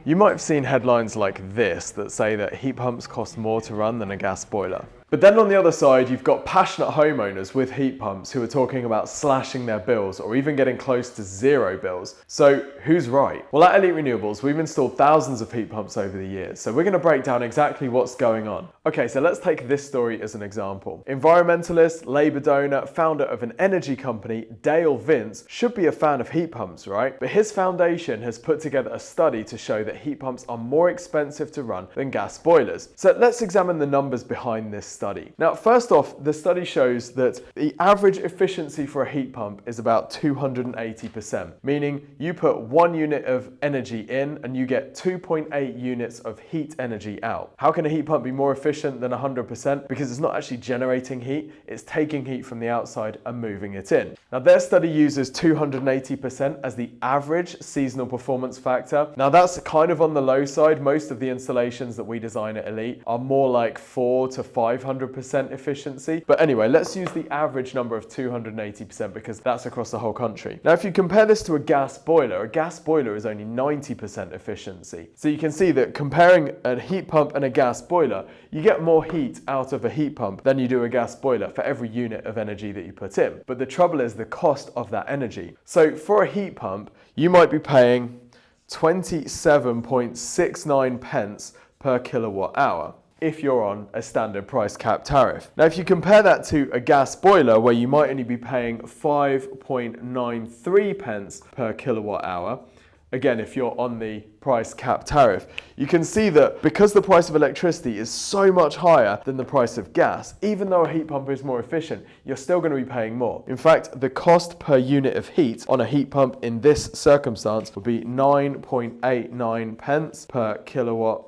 You might have seen headlines like this that say that heat pumps cost more to run than a gas boiler. But then on the other side, you've got passionate homeowners with heat pumps who are talking about slashing their bills or even getting close to zero bills. So who's right? Well, at Elite Renewables, we've installed thousands of heat pumps over the years, so we're going to break down exactly what's going on. Okay, so let's take this story as an example. Environmentalist, Labour donor, founder of an energy company, Dale Vince, should be a fan of heat pumps, right? But his foundation has put together a study to show that heat pumps are more expensive to run than gas boilers. So let's examine the numbers behind this study. Now, first off, the study shows that the average efficiency for a heat pump is about 280%, meaning you put 1 unit of energy in and you get 2.8 units of heat energy out. How can a heat pump be more efficient than 100%? Because it's not actually generating heat, it's taking heat from the outside and moving it in. Now, their study uses 280% as the average seasonal performance factor. Now, that's kind of on the low side. Most of the installations that we design at Elite are more like 400 to 500% efficiency. But anyway, let's use the average number of 280% because that's across the whole country. Now, if you compare this to a gas boiler is only 90% efficiency. So you can see that comparing a heat pump and a gas boiler, you get more heat out of a heat pump than you do a gas boiler for every unit of energy that you put in. But the trouble is the cost of that energy. So for a heat pump, you might be paying 27.69 pence per kilowatt hour if you're on a standard price cap tariff. Now, if you compare that to a gas boiler where you might only be paying 5.93 pence per kilowatt hour, again, if you're on the price cap tariff, you can see that because the price of electricity is so much higher than the price of gas, even though a heat pump is more efficient, you're still going to be paying more. In fact, the cost per unit of heat on a heat pump in this circumstance would be 9.89 pence per kilowatt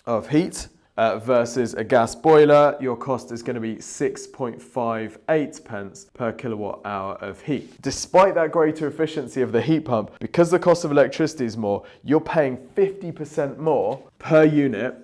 of heat. Versus a gas boiler, your cost is going to be 6.58 pence per kilowatt hour of heat. Despite that greater efficiency of the heat pump, because the cost of electricity is more, you're paying 50% more per unit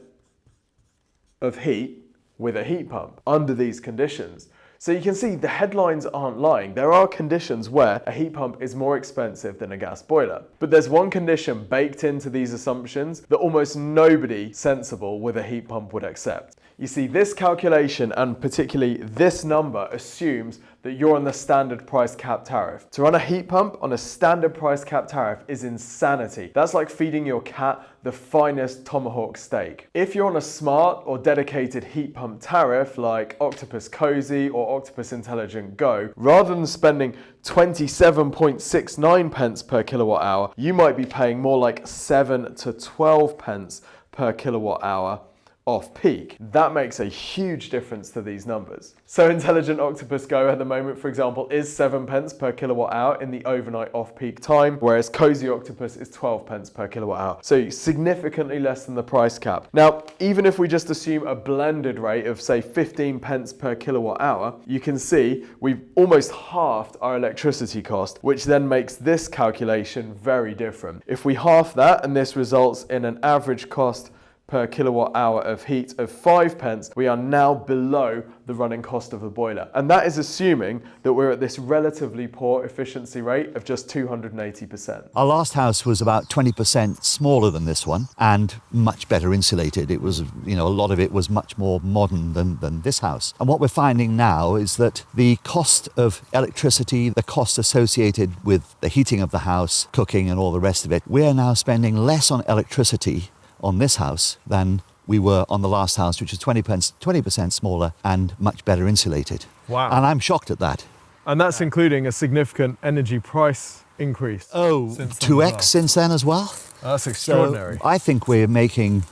of heat with a heat pump under these conditions. So you can see the headlines aren't lying. There are conditions where a heat pump is more expensive than a gas boiler. But there's one condition baked into these assumptions that almost nobody sensible with a heat pump would accept. You see, this calculation and particularly this number assumes that you're on the standard price cap tariff. To run a heat pump on a standard price cap tariff is insanity. That's like feeding your cat the finest tomahawk steak. If you're on a smart or dedicated heat pump tariff like Octopus Cozy or Octopus Intelligent Go, rather than spending 27.69 pence per kilowatt hour, you might be paying more like 7 to 12 pence per kilowatt hour off peak. That makes a huge difference to these numbers. So Intelligent Octopus Go at the moment, for example, is 7 pence per kilowatt hour in the overnight off peak time, whereas Cozy Octopus is 12 pence per kilowatt hour. So significantly less than the price cap. Now, even if we just assume a blended rate of say 15 pence per kilowatt hour, you can see we've almost halved our electricity cost, which then makes this calculation very different. If we half that and this results in an average cost per kilowatt hour of heat of 5 pence, we are now below the running cost of a boiler. And that is assuming that we're at this relatively poor efficiency rate of just 280%. Our last house was about 20% smaller than this one and much better insulated. It was, a lot of it was much more modern than this house. And what we're finding now is that the cost of electricity, the cost associated with the heating of the house, cooking and all the rest of it, we are now spending less on electricity on this house than we were on the last house, which is 20% smaller and much better insulated. Wow. And I'm shocked at that. And that's including a significant energy price increase. Oh, 2x since then as well? That's extraordinary. So I think we're making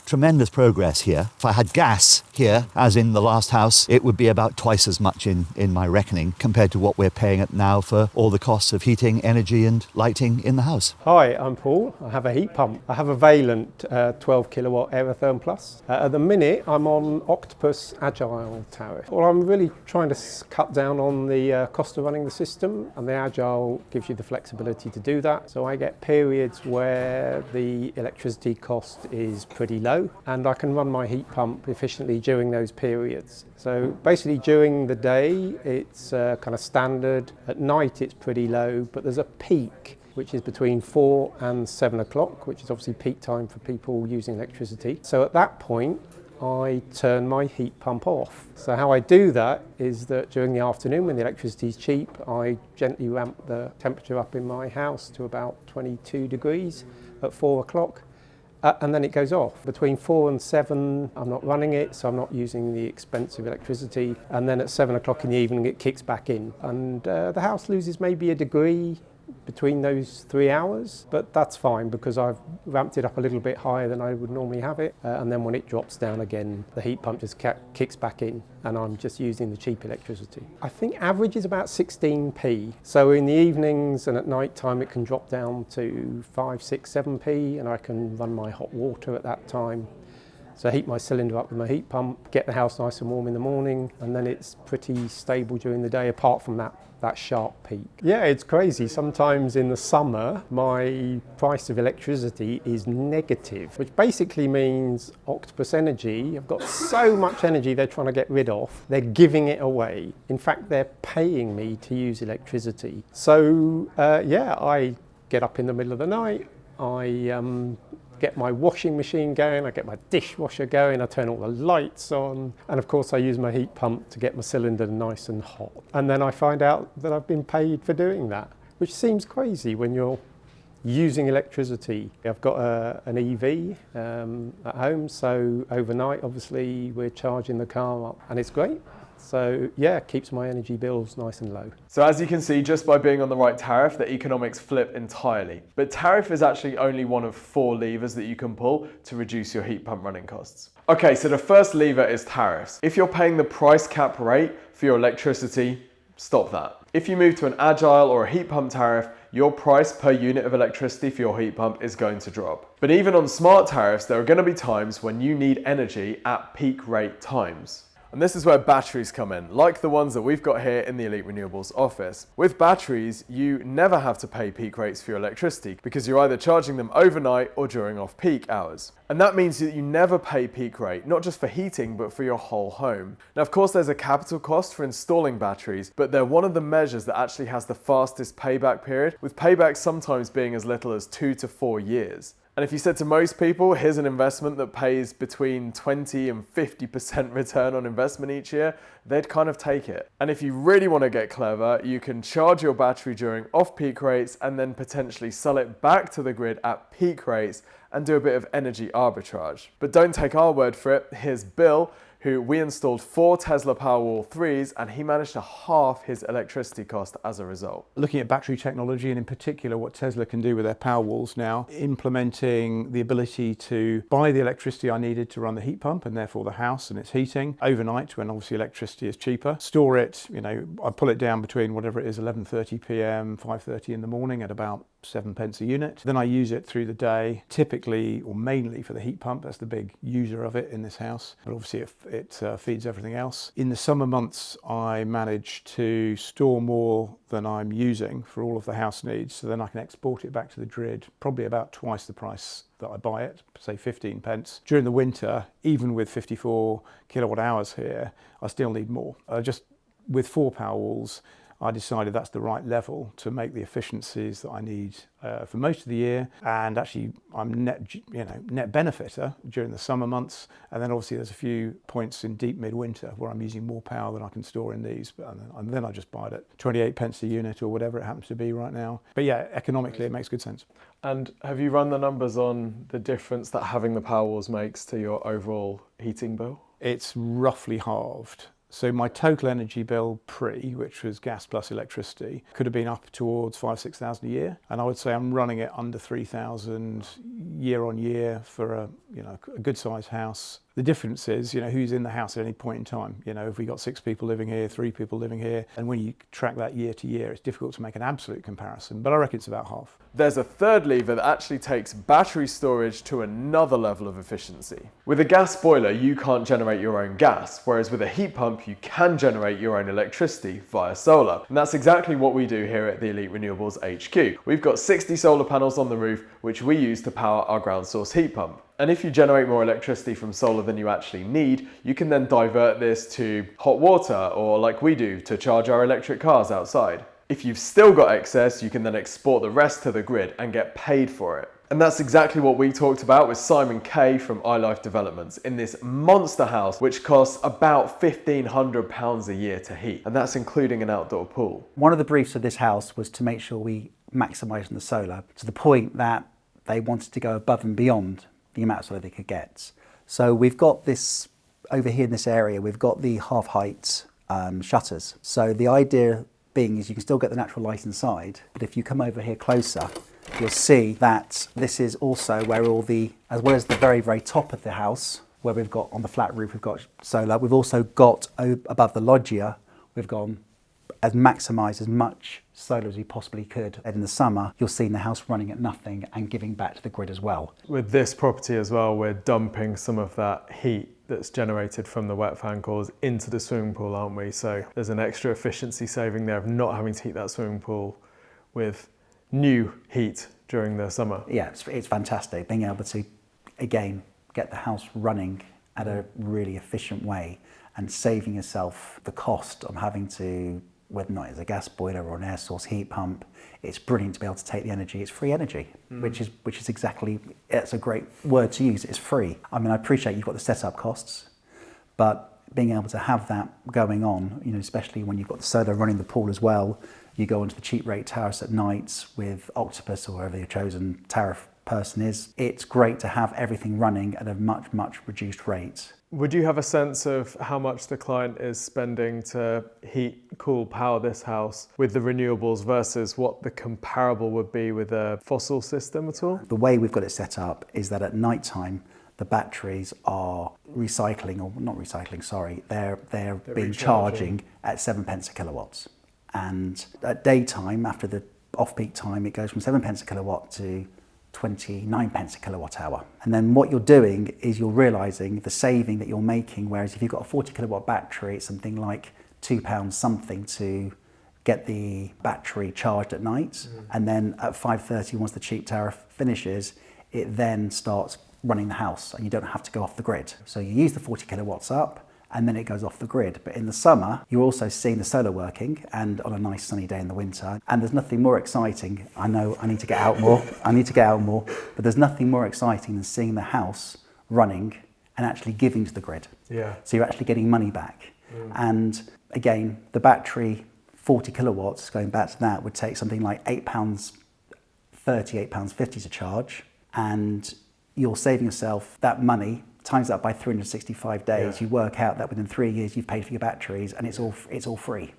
tremendous progress here. If I had gas here, as in the last house, it would be about twice as much in my reckoning compared to what we're paying at now for all the costs of heating, energy and lighting in the house. Hi, I'm Paul. I have a heat pump. I have a Valent 12 kilowatt Aerotherm Plus. At the minute, I'm on Octopus Agile tariff. Well, I'm really trying to cut down on the cost of running the system, and the Agile gives you the flexibility to do that. So I get periods where the electricity cost is pretty low, and I can run my heat pump efficiently during those periods. So basically during the day it's kind of standard, at night it's pretty low, but there's a peak which is between 4 and 7 o'clock, which is obviously peak time for people using electricity. So at that point, I turn my heat pump off. So how I do that is that during the afternoon when the electricity is cheap, I gently ramp the temperature up in my house to about 22 degrees at 4 o'clock. And then it goes off. Between 4 and 7, I'm not running it, so I'm not using the expensive electricity. And then at 7 o'clock in the evening, it kicks back in. And the house loses maybe a degree between those 3 hours, but that's fine because I've ramped it up a little bit higher than I would normally have it. And then when it drops down again, the heat pump just kicks back in and I'm just using the cheap electricity. I think average is about 16p. So in the evenings and at night time, it can drop down to 5, 6, 7p and I can run my hot water at that time. So I heat my cylinder up with my heat pump, get the house nice and warm in the morning, and then it's pretty stable during the day apart from that sharp peak. Yeah, it's crazy. Sometimes in the summer, my price of electricity is negative, which basically means Octopus Energy have got so much energy they're trying to get rid of, they're giving it away. In fact, they're paying me to use electricity. So I get up in the middle of the night, I get my washing machine going, I get my dishwasher going, I turn all the lights on, and of course I use my heat pump to get my cylinder nice and hot. And then I find out that I've been paid for doing that, which seems crazy when you're using electricity. I've got an EV at home, so overnight obviously we're charging the car up and it's great. So yeah, it keeps my energy bills nice and low. So as you can see, just by being on the right tariff, the economics flip entirely. But tariff is actually only one of 4 levers that you can pull to reduce your heat pump running costs. Okay, so the first lever is tariffs. If you're paying the price cap rate for your electricity, stop that. If you move to an agile or a heat pump tariff, your price per unit of electricity for your heat pump is going to drop. But even on smart tariffs, there are going to be times when you need energy at peak rate times. And this is where batteries come in, like the ones that we've got here in the Elite Renewables office. With batteries, you never have to pay peak rates for your electricity because you're either charging them overnight or during off-peak hours. And that means that you never pay peak rate, not just for heating, but for your whole home. Now, of course, there's a capital cost for installing batteries, but they're one of the measures that actually has the fastest payback period, with paybacks sometimes being as little as 2 to 4 years. And if you said to most people, here's an investment that pays between 20 and 50% return on investment each year, they'd kind of take it. And if you really want to get clever, you can charge your battery during off-peak rates and then potentially sell it back to the grid at peak rates and do a bit of energy arbitrage. But don't take our word for it. Here's Bill, who we installed 4 Tesla Powerwall 3s and he managed to halve his electricity cost as a result. Looking at battery technology and in particular what Tesla can do with their Powerwalls now, implementing the ability to buy the electricity I needed to run the heat pump and therefore the house and its heating overnight when obviously electricity is cheaper, store it, I pull it down between whatever it is, 11:30 p.m, 5:30 in the morning at about 7 pence a unit. Then I use it through the day, typically or mainly for the heat pump. That's the big user of it in this house, but obviously it feeds everything else. In the summer months, I manage to store more than I'm using for all of the house needs, so then I can export it back to the grid, probably about twice the price that I buy it, say 15 pence. During the winter, even with 54 kilowatt hours here, I still need more. Just with 4 Powerwalls, I decided that's the right level to make the efficiencies that I need for most of the year, and actually I'm net benefiter during the summer months, and then obviously there's a few points in deep midwinter where I'm using more power than I can store in these, and then I just buy it at 28 pence a unit or whatever it happens to be right now. But yeah, economically it makes good sense. And have you run the numbers on the difference that having the Powerwalls makes to your overall heating bill? It's roughly halved. So my total energy bill which was gas plus electricity, could have been up towards 5,000–6,000 a year. And I would say I'm running it under 3,000 year on year for a good sized house. The difference is, who's in the house at any point in time. If we got 6 people living here, 3 people living here, and when you track that year to year, it's difficult to make an absolute comparison, but I reckon it's about half. There's a third lever that actually takes battery storage to another level of efficiency. With a gas boiler, you can't generate your own gas, whereas with a heat pump, you can generate your own electricity via solar. And that's exactly what we do here at the Elite Renewables HQ. We've got 60 solar panels on the roof, which we use to power our ground source heat pump. And if you generate more electricity from solar than you actually need, you can then divert this to hot water, or like we do, to charge our electric cars outside. If you've still got excess, you can then export the rest to the grid and get paid for it. And that's exactly what we talked about with Simon Kay from iLife Developments in this monster house, which costs about £1,500 a year to heat. And that's including an outdoor pool. One of the briefs of this house was to make sure we maximised on the solar to the point that they wanted to go above and beyond the amount of solar they could get. So we've got this, over here in this area, we've got the half height shutters. So the idea being is you can still get the natural light inside, but if you come over here closer, you'll see that this is also where all the, as well as the very, very top of the house, where we've got on the flat roof, we've got solar, we've also got above the loggia, we've gone as maximised as much solar as we possibly could. And in the summer, you'll see the house running at nothing and giving back to the grid as well. With this property as well, we're dumping some of that heat that's generated from the wet fan cores into the swimming pool, aren't we? So there's an extra efficiency saving there of not having to heat that swimming pool with new heat during the summer. Yeah, it's fantastic being able to, again, get the house running at a really efficient way and saving yourself the cost of having to, whether or not it's a gas boiler or an air source heat pump. It's brilliant to be able to take the energy. It's free energy, which is exactly, it's a great word to use. It's free. I mean, I appreciate you've got the setup costs, but being able to have that going on, you know, especially when you've got the solar running the pool as well, you go into the cheap rate tariffs at night with Octopus or whoever your chosen tariff person is. It's great to have everything running at a much, much reduced rate. Would you have a sense of how much the client is spending to heat, cool, power this house with the renewables versus what the comparable would be with a fossil system at all? The way we've got it set up is that at night time, the batteries are recycling, or not recycling, sorry, they're being charging at 7 pence a kilowatt. And at daytime, after the off-peak time, it goes from 7 pence a kilowatt to 29 pence a kilowatt hour. And then what you're doing is you're realising the saving that you're making, whereas if you've got a 40 kilowatt battery, it's something like £2 something to get the battery charged at night. And then at 5:30, once the cheap tariff finishes, it then starts running the house and you don't have to go off the grid. So you use the 40 kilowatts up and then it goes off the grid. But in the summer, you're also seeing the solar working and on a nice sunny day in the winter. And there's nothing more exciting. I know I need to get out more. But there's nothing more exciting than seeing the house running and actually giving to the grid. Yeah. So you're actually getting money back. And again, the battery, 40 kilowatts, going back to that, would take something like £8.30, £8.50 to charge. And you're saving yourself that money, times that by 365 days, you work out that within 3 years you've paid for your batteries and it's all free,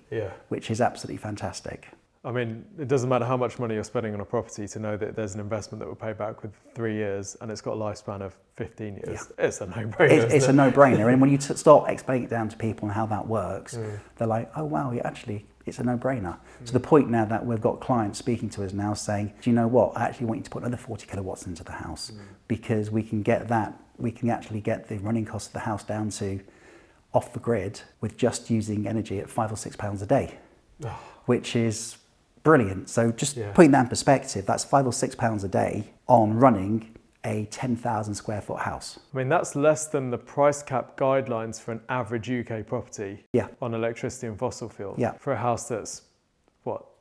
which is absolutely fantastic. I mean, it doesn't matter how much money you're spending on a property to know that there's an investment that will pay back with 3 years and it's got a lifespan of 15 years. Yeah. It's a no-brainer. It's a no-brainer. And when you start explaining it down to people and how that works, they're like, oh, wow, it's a no-brainer. To the point now that we've got clients speaking to us now saying, do you know what, I actually want you to put another 40 kilowatts into the house because we can actually get the running cost of the house down to off the grid with just using energy at £5 or £6 a day, which is brilliant. So just putting that in perspective, that's £5 or £6 a day on running a 10,000 square foot house. I mean, that's less than the price cap guidelines for an average UK property on electricity and fossil fuel for a house that's,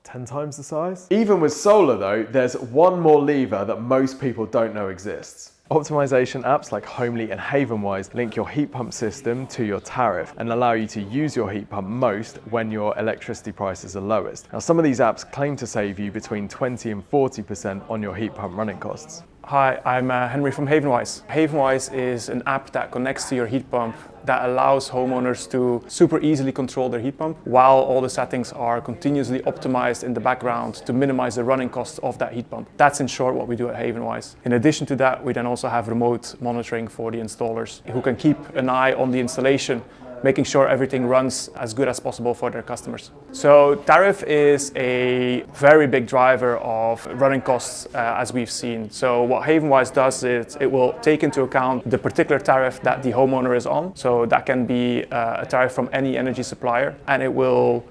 10 times the size? Even with solar though, there's one more lever that most people don't know exists. Optimisation apps like Homely and HavenWise link your heat pump system to your tariff and allow you to use your heat pump most when your electricity prices are lowest. Now, some of these apps claim to save you between 20 and 40% on your heat pump running costs. Hi, I'm Henry from HavenWise. HavenWise is an app that connects to your heat pump that allows homeowners to super easily control their heat pump while all the settings are continuously optimized in the background to minimize the running costs of that heat pump. That's in short what we do at HavenWise. In addition to that, we then also have remote monitoring for the installers who can keep an eye on the installation, making sure everything runs as good as possible for their customers. So tariff is a very big driver of running costs as we've seen. So what HavenWise does is it will take into account the particular tariff that the homeowner is on. So that can be a tariff from any energy supplier, and it will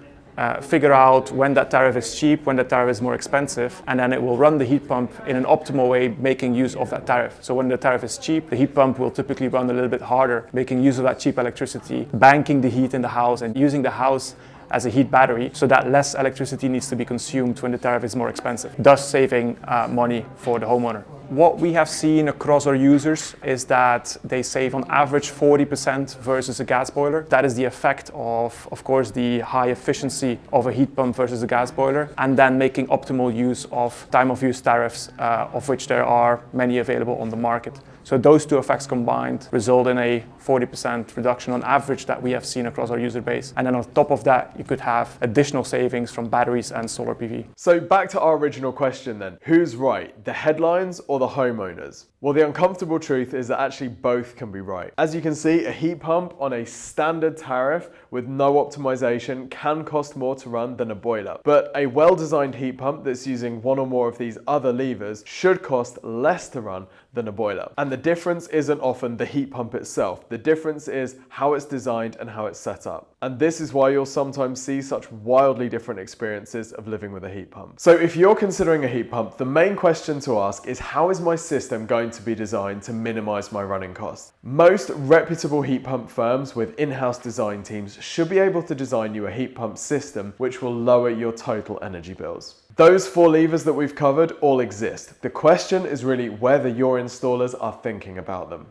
figure out when that tariff is cheap, when that tariff is more expensive, and then it will run the heat pump in an optimal way, making use of that tariff. So when the tariff is cheap, the heat pump will typically run a little bit harder, making use of that cheap electricity, banking the heat in the house and using the house as a heat battery, so that less electricity needs to be consumed when the tariff is more expensive, thus saving money for the homeowner. What we have seen across our users is that they save on average 40% versus a gas boiler. That is the effect of course, the high efficiency of a heat pump versus a gas boiler, and then making optimal use of time of use tariffs, of which there are many available on the market. So those two effects combined result in a 40% reduction on average that we have seen across our user base. And then on top of that, you could have additional savings from batteries and solar PV. So back to our original question then, who's right, the headlines or the homeowners? Well, the uncomfortable truth is that actually both can be right. As you can see, a heat pump on a standard tariff with no optimization can cost more to run than a boiler. But a well-designed heat pump that's using one or more of these other levers should cost less to run than a boiler. And the difference isn't often the heat pump itself. The difference is how it's designed and how it's set up. And this is why you'll sometimes see such wildly different experiences of living with a heat pump. So if you're considering a heat pump, the main question to ask is, how is my system going to be designed to minimize my running costs? Most reputable heat pump firms with in-house design teams should be able to design you a heat pump system which will lower your total energy bills. Those 4 levers that we've covered all exist. The question is really whether your installers are thinking about them.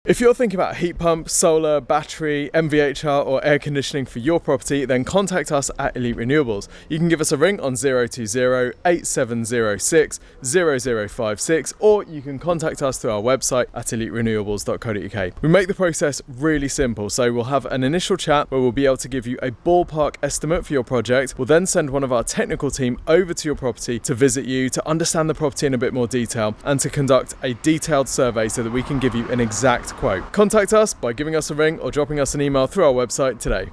If you're thinking about a heat pump, solar, battery, MVHR or air conditioning for your property, then contact us at Elite Renewables. You can give us a ring on 020 8706 0056, or you can contact us through our website at eliterenewables.co.uk. We make the process really simple, so we'll have an initial chat where we'll be able to give you a ballpark estimate for your project. We'll then send one of our technical team over to your property to visit you, to understand the property in a bit more detail, and to conduct a detailed survey so that we can give you an exact quote. Contact us by giving us a ring or dropping us an email through our website today.